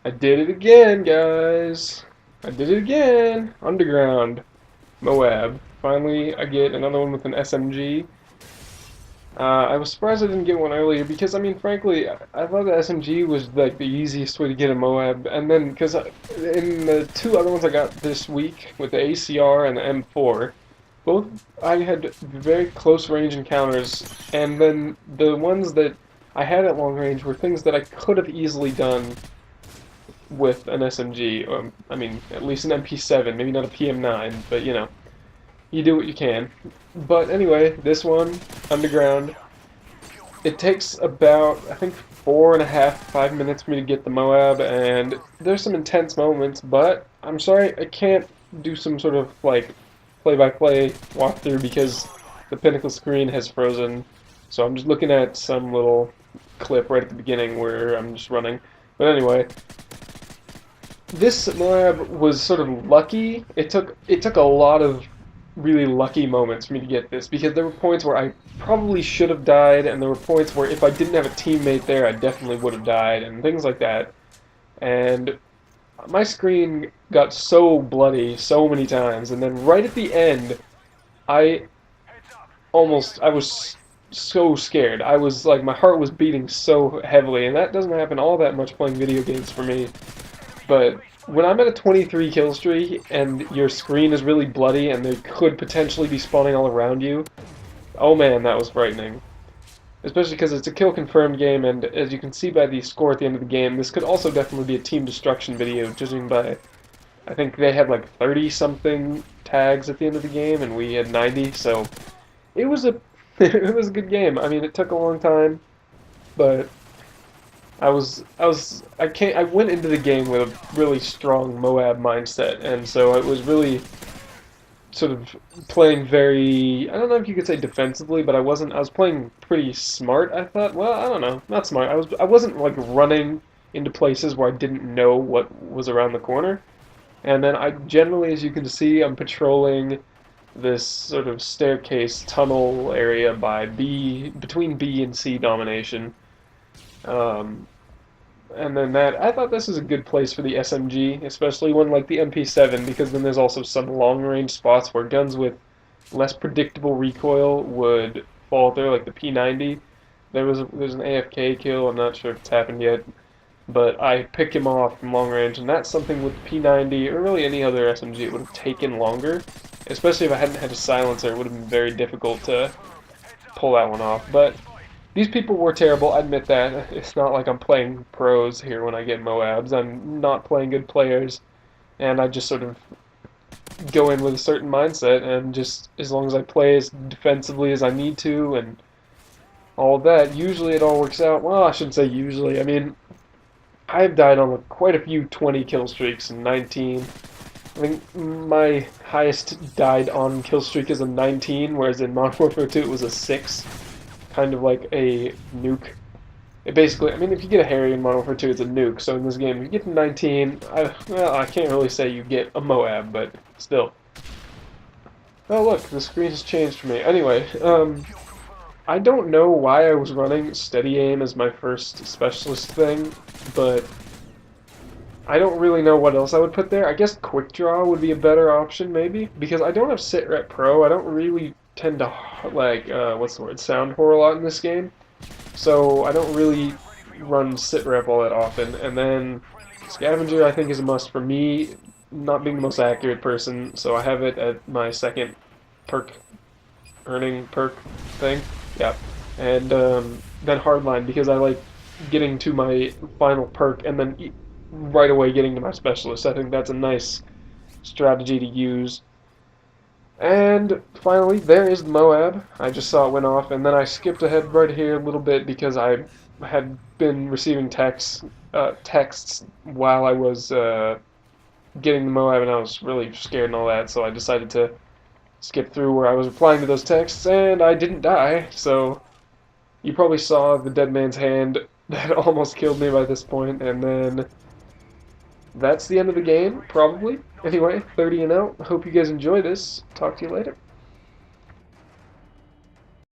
I did it again, guys. I did it again. Underground. MOAB. Finally, I get another one with an SMG. I was surprised I didn't get one earlier because, I mean, frankly, I thought the SMG was like the easiest way to get a MOAB. And then, because in the two other ones I got this week with the ACR and the M4, both I had very close range encounters. And then the ones that I had at long range were things that I could have easily done with an SMG. I mean, at least an MP7, maybe not a PM9, but you know, you do what you can. But anyway, this one, Underground, it takes about, I think, 4.5, 5 minutes for me to get the MOAB, and there's some intense moments, but I'm sorry, I can't do some sort of, like, play-by-play walkthrough because the pinnacle screen has frozen. So I'm just looking at some little clip right at the beginning where I'm just running. But anyway, this MOAB was sort of lucky. It took a lot of really lucky moments for me to get this because there were points where I probably should have died, and there were points where if I didn't have a teammate there, I definitely would have died, and things like that. And my screen got so bloody so many times, and then right at the end, I I was so scared. I was like, my heart was beating so heavily, and that doesn't happen all that much playing video games for me. But when I'm at a 23 kill streak and your screen is really bloody and they could potentially be spawning all around you, oh man, that was frightening. Especially because it's a kill confirmed game, and as you can see by the score at the end of the game, this could also definitely be a team destruction video, judging by, I think they had like 30 something tags at the end of the game and we had 90, so it was a it was a good game. I mean, it took a long time, but I went into the game with a really strong MOAB mindset, and so I was really sort of playing very, I don't know if you could say defensively, but I was playing pretty smart, I thought. Well, I don't know, not smart. I wasn't like running into places where I didn't know what was around the corner. And then I generally, as you can see, I'm patrolling this sort of staircase tunnel area between B and C domination. Um, and then I thought this is a good place for the SMG, especially one like the MP7, because then there's also some long-range spots where guns with less predictable recoil would fall through, like the P90. There's an AFK kill. I'm not sure if it's happened yet, but I pick him off from long range, and that's something with P90 or really any other SMG it would have taken longer, especially if I hadn't had a silencer. It would have been very difficult to pull that one off. But these people were terrible, I admit that. It's not like I'm playing pros here when I get MOABs. I'm not playing good players, and I just sort of go in with a certain mindset, and just as long as I play as defensively as I need to and all that, usually it all works out. Well, I shouldn't say usually. I mean, I've died on quite a few 20 kill streaks and 19. I think my highest died on kill streak is a 19, whereas in Modern Warfare 2 it was a 6. Kind of like a nuke. It basically, I mean, if you get a Harry in Modern Warfare 2, it's a nuke. So in this game, if you get to 19, well, I can't really say you get a MOAB, but still. Oh look, the screen has changed for me. Anyway, I don't know why I was running steady aim as my first specialist thing, but I don't really know what else I would put there. I guess quick draw would be a better option, maybe, because I don't have sitrep pro. I don't really tend to like what's the word, sound whore a lot in this game, so I don't really run sitrep all that often. And then scavenger I think is a must for me, not being the most accurate person, so I have it at my second earning perk thing. Yeah, and then hardline because I like getting to my final perk and then right away getting to my specialist. I think that's a nice strategy to use. And finally, there is the MOAB. I just saw it went off, and then I skipped ahead right here a little bit because I had been receiving texts while I was getting the MOAB, and I was really scared and all that, so I decided to skip through where I was replying to those texts, and I didn't die, so you probably saw the dead man's hand that almost killed me by this point, and then that's the end of the game, probably. Anyway, 30 and out. Hope you guys enjoy this. Talk to you later.